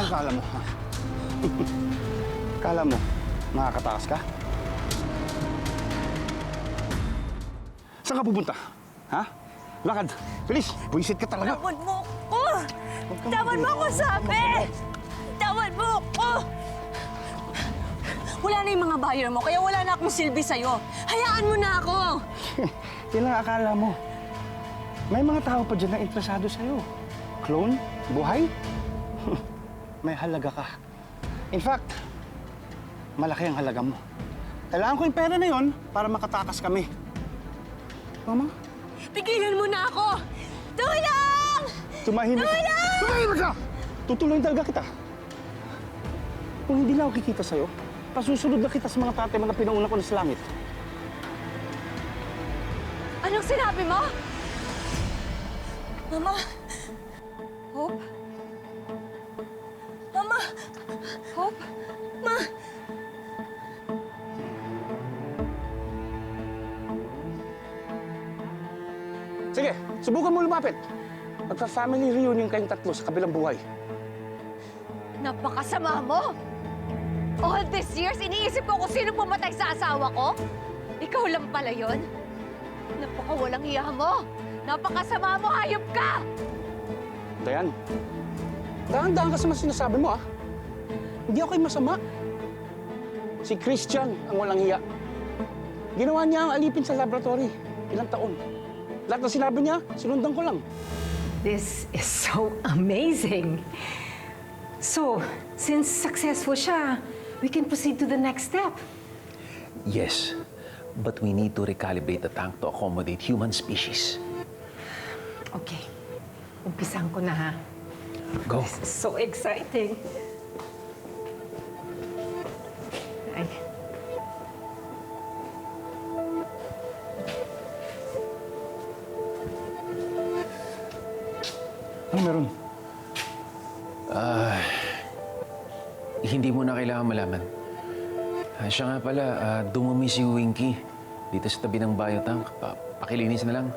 akala mo, ha? Akala mo, makakatakas ka? Saan ka pupunta? Ha? Lakad! Bilis! Buisit ka talaga! Tawan mo ko! Tawan mo ko, sabi! Tawan mo ko! Wala na yung mga buyer mo, kaya wala na akong silbi sa'yo. Hayaan mo na ako! Yan ang akala mo. May mga tao pa dyan na interesado sa'yo. Clone? Buhay? May halaga ka. In fact, malaki ang halaga mo. Kailangan ko yung pera na yon para makatakas kami. Mama? Pigilan mo na ako! Tulong! Tumahimik ka! Tulong! Tumahimik ka! Tutulungan talaga kita. Kung hindi na ako kikita sa'yo, pasusunod na kita sa mga tatay mo na pinauna ko na sa langit. Anong sinabi mo? Mama? Hope? Mama? Hope? Ma? Sige, subukan mo lumapit. Magpa-family reunion kayong tatlo sa kabilang buhay. Napakasama mo! All these years, iniisip ko kung sino pumatay sa asawa ko? Ikaw lang pala yun? Napakawalang hiya mo! Napakasama mo, hayop ka! Dayan, dahan-dahan ka sa mga sinasabi mo, ah. Hindi ako yung masama. Si Christian ang walang hiya. Ginawa niya ang alipin sa laboratory. Ilang taon. Lahat ng sinabi niya, sinundan ko lang. This is so amazing. So, since successful siya, we can proceed to the next step. Yes, but we need to recalibrate the tank to accommodate human species. Okay. Umpisan ko na, ha? Go. This is so exciting. Ay. Ano meron? Hindi mo na kailangan malaman. Siya nga pala, dumumi si Winky dito sa tabi ng biotank. Pakilinis na lang.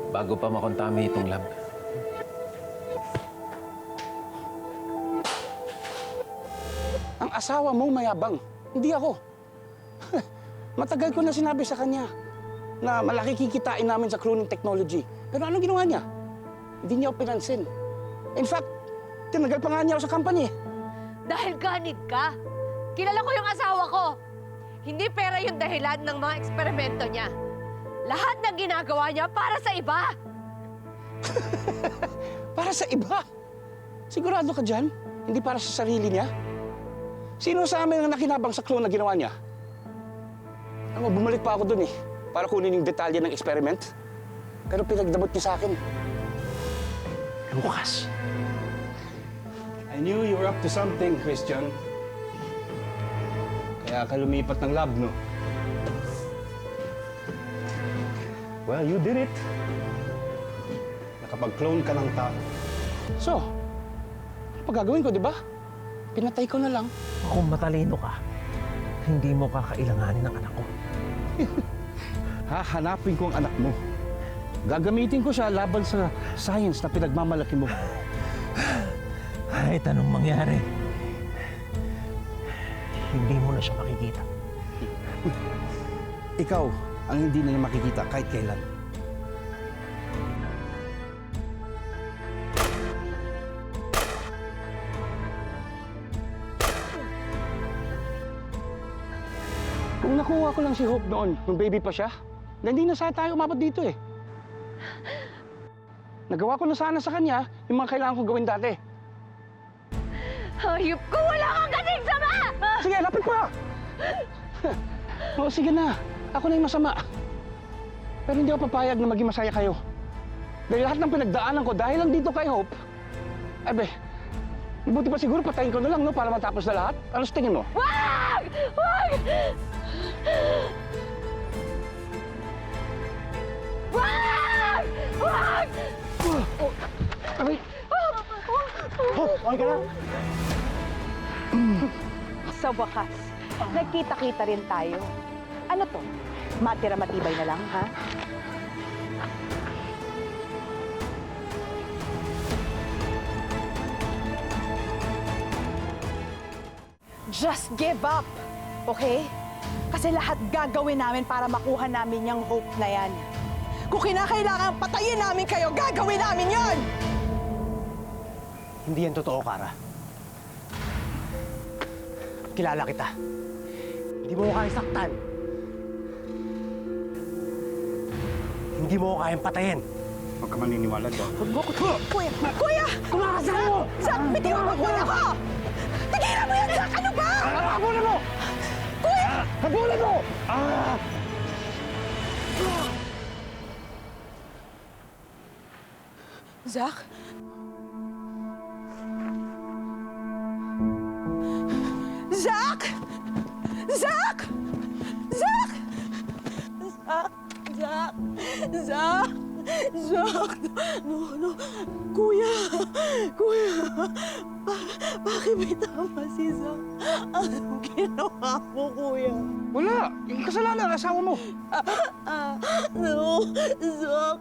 Bago pa makontaminate itong lab. Ang asawa mo mayabang, hindi ako. Matagal ko na sinabi sa kanya na malaki kikitain namin sa cloning technology. Pero anong ginawa niya? Hindi niya ako pinansin. In fact, tinagal pa nga niya ako sa company. Dahil ganid ka. Kilala ko yung asawa ko. Hindi pera yung dahilan ng mga eksperimento niya. Lahat ng ginagawa niya para sa iba. Para sa iba? Sigurado ka dyan? Hindi para sa sarili niya? Sino sa amin ang nakinabang sa clone na ginawa niya? Ano, bumalik pa ako dun eh, para kunin yung detalye ng experiment. Pero pinagdamot niya sa akin. Lucas! I knew you were up to something, Christian. Kaya ka lumipat ng lab, no? Well, you did it. Nakapag-clone ka ng tao. So, ano pa gagawin ko, di ba? Pinatay ko na lang. Kung matalino ka, hindi mo kakailanganin ng anak ko. Hahanapin ko ang anak mo. Gagamitin ko siya laban sa science na pinagmamalaki mo. Kahit anong mangyari, hindi mo na siya makikita. Ikaw ang hindi na niya makikita kahit kailan. Kung nakuha ko lang si Hope noon, nung baby pa siya, na hindi na sana tayo umabot dito eh. Nagawa ko na sana sa kanya yung mga kailangan ko gawin dati. Hayop ko, wala kang kasing sama! Sige, lapit pa! Oo, sige na. Ako na yung masama. Pero hindi ako papayag na maging masaya kayo. Dahil lahat ng pinagdaanan ko dahil lang dito kay Hope, abe, mabuti pa siguro patayin ko na lang, no? Para matapos na lahat. Ano sa tingin mo? Wag! Wag! Wag! Wag! Oh, aray! Hope, okay ka na? Sa wakas, nagkita-kita rin tayo. Ano to? Matira matibay na lang, ha? Just give up, okay? Kasi lahat gagawin namin para makuha namin yung hope na yan. Kung kinakailangan patayin namin kayo, gagawin namin yon! Hindi yan totoo, Kara. Kilala kita. Hindi mo ko kayang saktan. Hindi mo ko kayang patayin. Huwag ka maniniwala doon. Kuya! Kuya! Kumakasawa mo! Zach, bitiwan mo kuya ko! Tigilan mo yan, Zach! Ano ba? Habulan mo! Kuya! Habulan mo! Zach? Zach! Zach! Zach! Zach! Zach! Zach! Zach! No. Kuya! Kuya! Bakit may tama si Zach? Anong ginawa mo, kuya? Wala! Yung kasalanan ng asawa mo. No! Zach!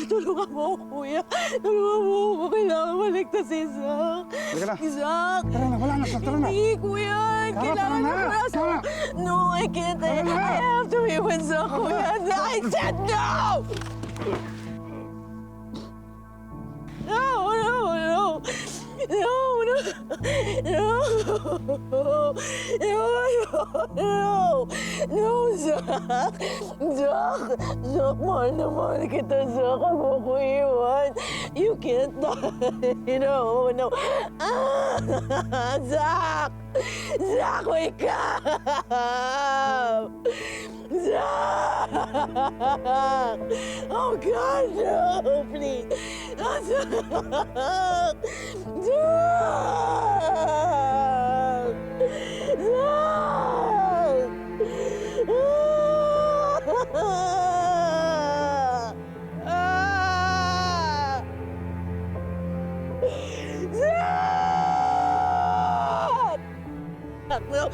Tulungan mo ako, kuya! Tulungan mo ako! Kailangan maligtas si Zach! Halika na. Zach! Tara na, wala na. Tara na. Hindi, kuya! Kailangan tara ko na. Zach! No, I can't! Tara na. I have to be with Zach, kuya! I said no! No! No, Zach! Zach, mahal na mahal kita, Zach. Huwag mo ko iwan. You can't die. No. Zach! Zach, wake up! Zach! Oh, God, no, please. Zach! Zach! No.